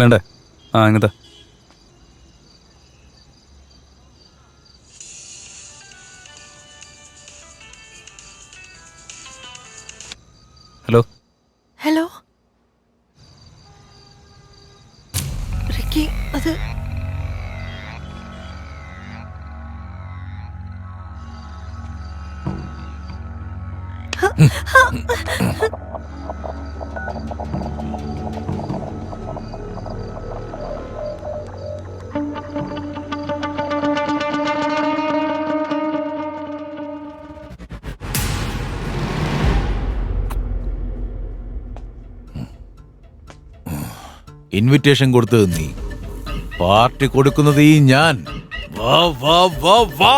വേണ്ടേ? ഇങ്ങനത്തെ hello hello Ricky, അത് ഇൻവിറ്റേഷൻ കൊടുത്തത് നീ, പാർട്ടി കൊടുക്കുന്നത് ഈ ഞാൻ. വാ വാ വാ വാ.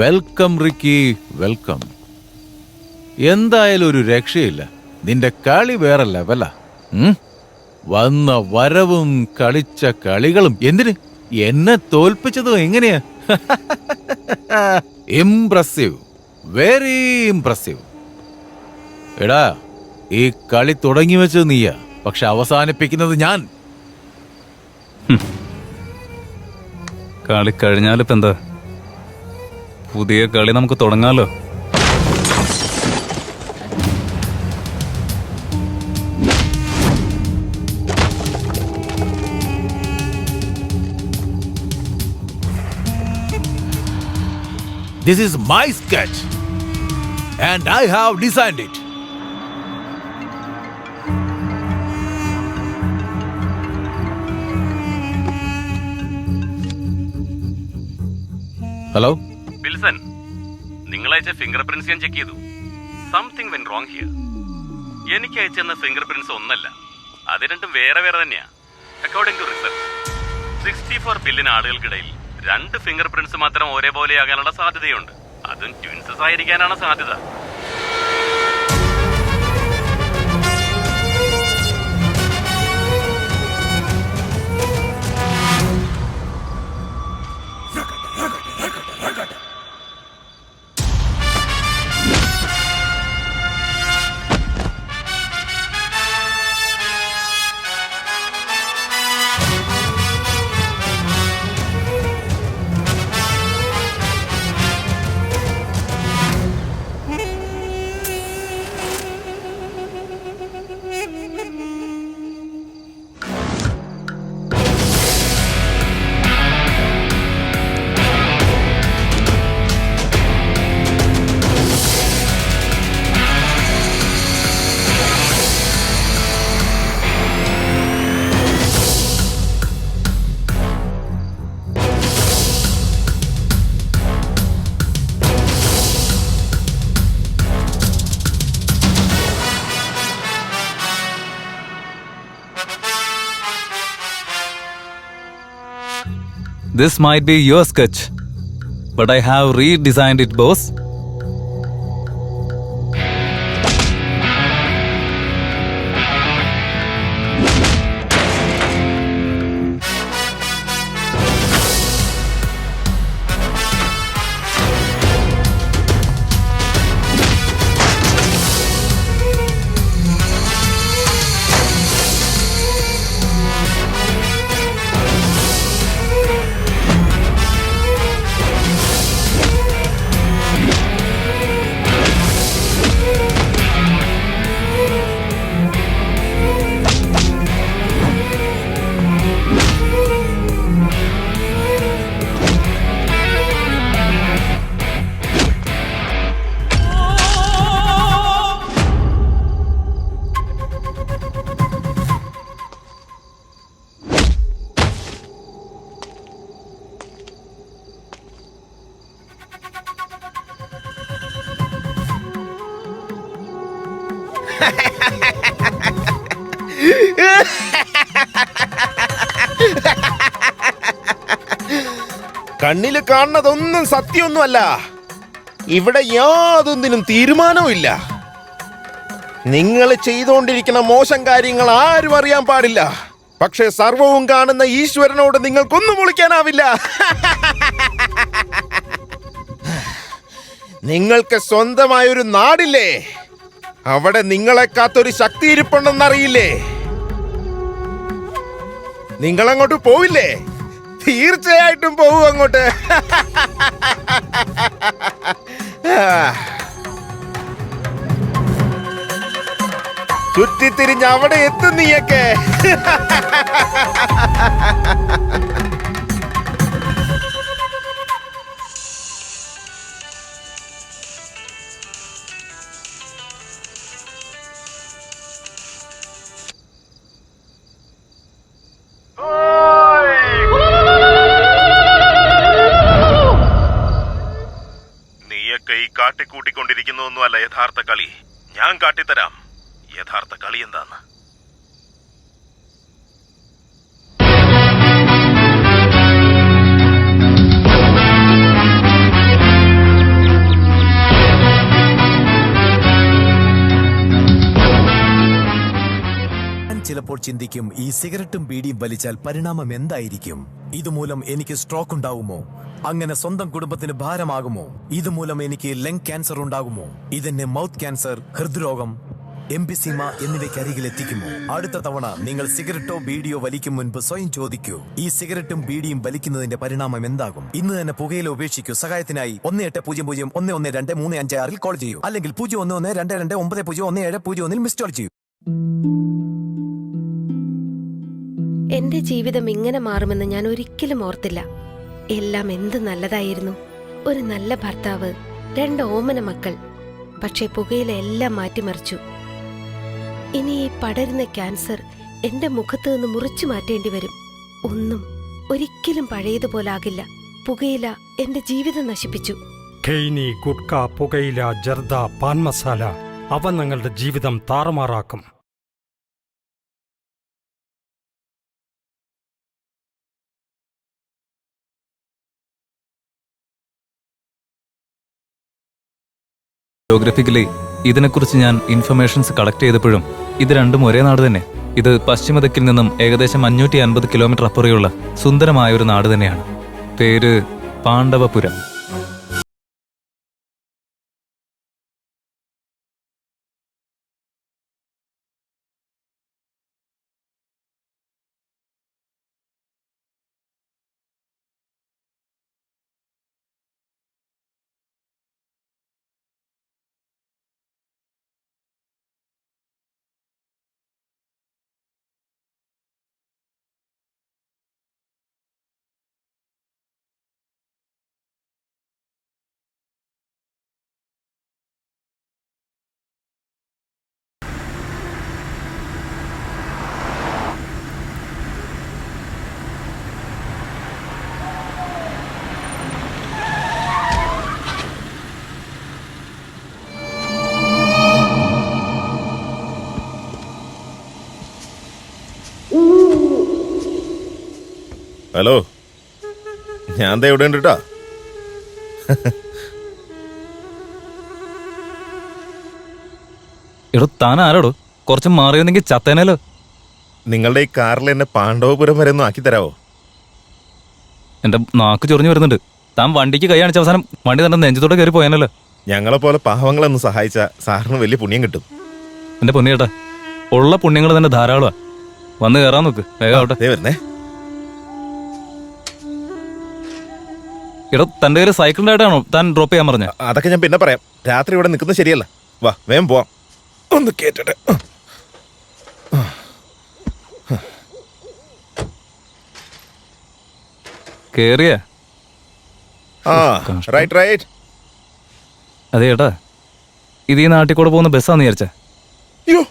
Welcome Ricky, welcome. എന്തായാലും ഒരു രക്ഷയില്ല. നിന്റെ കളി വേറെ ലെവലാ. വന്ന വരവും കളിച്ച കളികളും. എന്തിന് എന്നെ തോൽപ്പിച്ചതും എങ്ങനെയാ? Impressive, very impressive. എടാ, ഈ കളി തുടങ്ങി വെച്ചത് നീയാ, പക്ഷെ അവസാനിപ്പിക്കുന്നത് ഞാൻ. കളി കഴിഞ്ഞാലിപ്പോ എന്താ? പുതിയ കളി നമുക്ക് തുടങ്ങാലോ. This is my sketch and I have designed it. Hello Wilson, നിങ്ങൾ അയച്ച ഫിംഗർ പ്രിന്റ്സ് ഞാൻ ചെക്ക് ചെയ്തു. Something went wrong here. എനിക്ക് അയച്ചെന്ന ഫിംഗർ പ്രിന്റ്സ് ഒന്നല്ല, അത് രണ്ടും വേറെ വേറെ തന്നെയാ. അക്കോർഡിംഗ് ടു റിസർച്ച്, 64 ബില്യൺ ആളുകൾക്കിടയിൽ 2 ഫിംഗർ പ്രിന്റ്സ് മാത്രം ഒരേപോലെയാകാനുള്ള സാധ്യതയുണ്ട്. അതും ട്വിൻസസ് ആയിരിക്കാനാണ് സാധ്യത. This might be your sketch, but I have redesigned it, boss. കണ്ണില് കാണുന്നതൊന്നും സത്യമൊന്നുമല്ല. ഇവിടെ യാതൊന്നിനും തീരുമാനവുമില്ല. നിങ്ങൾ ചെയ്തുകൊണ്ടിരിക്കുന്ന മോശം കാര്യങ്ങൾ ആരും അറിയാൻ പാടില്ല. പക്ഷെ സർവവും കാണുന്ന ഈശ്വരനോട് നിങ്ങൾക്കൊന്നും വിളിക്കാനാവില്ല. നിങ്ങൾക്ക് സ്വന്തമായൊരു നാടില്ലേ? അവിടെ നിങ്ങളെ കാത്തൊരു ശക്തി ഇരിപ്പുണ്ടെന്നറിയില്ലേ? നിങ്ങളങ്ങോട്ട് പോവില്ലേ? തീർച്ചയായിട്ടും പോവും അങ്ങോട്ട്. ചുറ്റിത്തിരിഞ്ഞ് അവിടെ എത്തും നീയൊക്കെ. നീയൊക്കെ ഈ കാട്ടിക്കൂട്ടിക്കൊണ്ടിരിക്കുന്നതൊന്നുമല്ല യഥാർത്ഥ കളി. ഞാൻ കാട്ടിത്തരാം യഥാർത്ഥ കളി എന്താന്ന്. ചിലപ്പോൾ ചിന്തിക്കും, ഈ സിഗരറ്റും ബീഡിയും വലിച്ചാൽ പരിണാമം എന്തായിരിക്കും? ഇതുമൂലം എനിക്ക് സ്ട്രോക്ക് ഉണ്ടാകുമോ? അങ്ങനെ സ്വന്തം കുടുംബത്തിന് ഭാരമാകുമോ? ഇതുമൂലം എനിക്ക് ലങ് ക്യാൻസർ ഉണ്ടാകുമോ? ഇതെന്നെ മൗത്ത് ക്യാൻസർ, ഹൃദ്രോഗം, എംഫിസീമ എന്നിവയ്ക്കരികിൽ എത്തിക്കുമോ? അടുത്ത തവണ നിങ്ങൾ സിഗരറ്റോ ബീഡിയോ വലിക്കും മുൻപ് സ്വയം ചോദിക്കൂ, ഈ സിഗരറ്റും ബീഡിയും വലിക്കുന്നതിന്റെ പരിണാമം എന്താകും? ഇന്ന് തന്നെ പുകയില ഉപേക്ഷിക്കൂ. സഹായത്തിനായി 1800-112-356 കോൾ ചെയ്യൂ, അല്ലെങ്കിൽ 011229011701 മിസ് കോൾ ചെയ്യൂ. എന്റെ ജീവിതം ഇങ്ങനെ മാറുമെന്ന് ഞാൻ ഒരിക്കലും ഓർത്തില്ല. എല്ലാം എന്ത് നല്ലതായിരുന്നു. ഒരു നല്ല ഭർത്താവ്, 2 ഓമന മക്കൾ. പക്ഷെ പുകയില എല്ലാം മാറ്റിമറിച്ചു. ഇനി ഈ പടരുന്ന ക്യാൻസർ എന്റെ മുഖത്ത് നിന്ന് മുറിച്ചു മാറ്റേണ്ടി വരും. ഒന്നും ഒരിക്കലും പഴയതുപോലാകില്ല. പുകയില എന്റെ ജീവിതം നശിപ്പിച്ചു. ഖെയ്നി, ഗുഡ്ക, പുകയില, ജർദ, പാൻ മസാല അവ നിങ്ങളുടെ ജീവിതം താറുമാറാക്കും. ജോഗ്രഫിക്കലി ഇതിനെക്കുറിച്ച് ഞാൻ ഇൻഫർമേഷൻസ് കളക്ട് ചെയ്തപ്പോഴും ഇത് രണ്ടും ഒരേ നാട് തന്നെ. ഇത് പശ്ചിമദിക്കിൽ നിന്നും ഏകദേശം 550 കിലോമീറ്റർ അപ്പുറയുള്ള സുന്ദരമായ ഒരു നാട് തന്നെയാണ്. പേര് പാണ്ഡവപുരം. ഹലോ, ഞാൻ ദേ ഇവിടെ ഉണ്ട് കേട്ടോ. എടോ, താൻ ആരോടോ? കുറച്ച് മാറിയൊന്നെങ്കിൽ ചത്തേനല്ലോ. നിങ്ങളുടെ ഈ കാറിൽ എന്നെ പാണ്ഡവപുരം വരെ ഒന്ന് ആക്കി തരാവോ? എന്റെ നാക്ക് ചൊറിഞ്ഞു വരുന്നുണ്ട്. താൻ വണ്ടിക്ക് കൈ കാണിച്ച അവസാനം വണ്ടി തന്നെ നെഞ്ചത്തോടെ കയറി പോയാനല്ലോ. ഞങ്ങളെ പോലെ പാവങ്ങളൊന്ന് സഹായിച്ച സാറിന് വലിയ പുണ്യം കിട്ടും. എന്റെ പൊന്നിയേട്ടാ, ഉള്ള പുണ്യങ്ങൾ തന്നെ ധാരാളമാ. വന്ന് കയറാൻ നോക്ക്, വേഗം ആവട്ടെ. വരുന്നേ. എടോ, തന്റെ കയ്യിൽ സൈക്കിളിന്റെ ആയിട്ടാണോ താൻ ഡ്രോപ്പ് ചെയ്യാൻ പറഞ്ഞ? അതൊക്കെ ഞാൻ പിന്നെ പറയാം. രാത്രി ഇവിടെ നിൽക്കുന്നത് ശരിയല്ല. വാ, വേഗം പോവാം. ഒന്ന് കേട്ടിട്ട്. കേറിയ ആ, റൈറ്റ് റൈറ്റ്. അതെ ഏട്ടാ, ഇത് ഈ നാട്ടിൽ കൂടെ പോകുന്ന ബസ്സാന്ന് വിചാരിച്ച. അയ്യോ,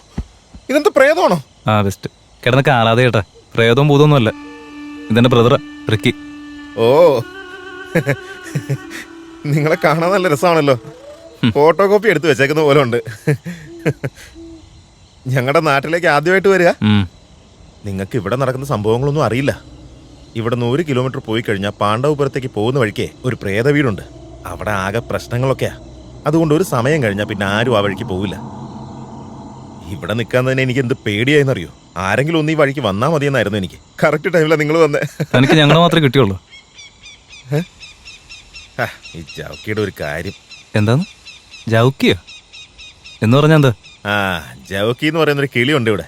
ഇതെന്താ പ്രേതമാണോ? ആ, ബെസ്റ്റ്. കിടന്ന് കാലാതെ ഏട്ടാ, പ്രേതവും ഭൂതമൊന്നും അല്ല. ഇതെന്റെ ബ്രദറാ, റിക്കി. ഓ, നിങ്ങളെ കാണാൻ നല്ല രസമാണല്ലോ. ഫോട്ടോ കോപ്പി എടുത്ത് വെച്ചേക്കുന്ന പോലെ ഉണ്ട്. ഞങ്ങളുടെ നാട്ടിലേക്ക് ആദ്യമായിട്ട് വരിക? ഉം. നിങ്ങൾക്ക് ഇവിടെ നടക്കുന്ന സംഭവങ്ങളൊന്നും അറിയില്ല. ഇവിടെ 100 കിലോമീറ്റർ പോയി കഴിഞ്ഞാൽ പാണ്ഡവപുരത്തേക്ക് പോകുന്ന വഴിക്ക് ഒരു പ്രേത വീടുണ്ട്. അവിടെ ആകെ പ്രശ്നങ്ങളൊക്കെയാ. അതുകൊണ്ട് ഒരു സമയം കഴിഞ്ഞാൽ പിന്നെ ആരും ആ വഴിക്ക് പോവില്ല. ഇവിടെ നിൽക്കാൻ തന്നെ എനിക്ക് എന്ത് പേടിയായെന്നറിയോ? ആരെങ്കിലും ഒന്ന് ഈ വഴിക്ക് വന്നാൽ മതിയെന്നായിരുന്നു എനിക്ക്. കറക്റ്റ് ടൈമിലാണ് നിങ്ങൾ വന്നേ. തനിക്ക് ഞങ്ങളെ മാത്രമേ കിട്ടിയുള്ളൂ. ഈ ജൗക്കിയുടെ ഒരു കാര്യം. എന്താന്ന്? ജൗക്കിയോ എന്ന് പറഞ്ഞാ എന്താ? ആ, ജൗക്കി എന്ന് പറയുന്നൊരു കിളിയുണ്ട് ഇവിടെ.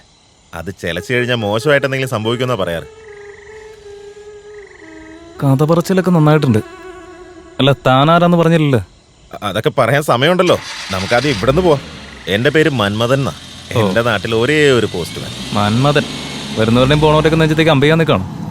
അത് ചെലച്ചു കഴിഞ്ഞാൽ മോശമായിട്ട് എന്തെങ്കിലും സംഭവിക്കുമെന്നാ പറയാറ്. കഥ പറച്ചിലൊക്കെ നന്നായിട്ടുണ്ട്. അല്ല, താനാരാന്ന് പറഞ്ഞില്ലല്ലോ. അതൊക്കെ പറയാൻ സമയമുണ്ടല്ലോ. നമുക്കാദ്യം ഇവിടെ നിന്ന് പോവാം. എന്റെ പേര് മന്മഥൻ എന്നാ. എന്റെ നാട്ടിൽ ഒരേ ഒരു പോസ്റ്റ്മാൻ. മന്മഥൻ. വരുന്നവരുടെയും പോണവരുടെയൊക്കെ നെഞ്ചത്തേക്ക് അമ്പയ്യാൻ നിൽക്കണം.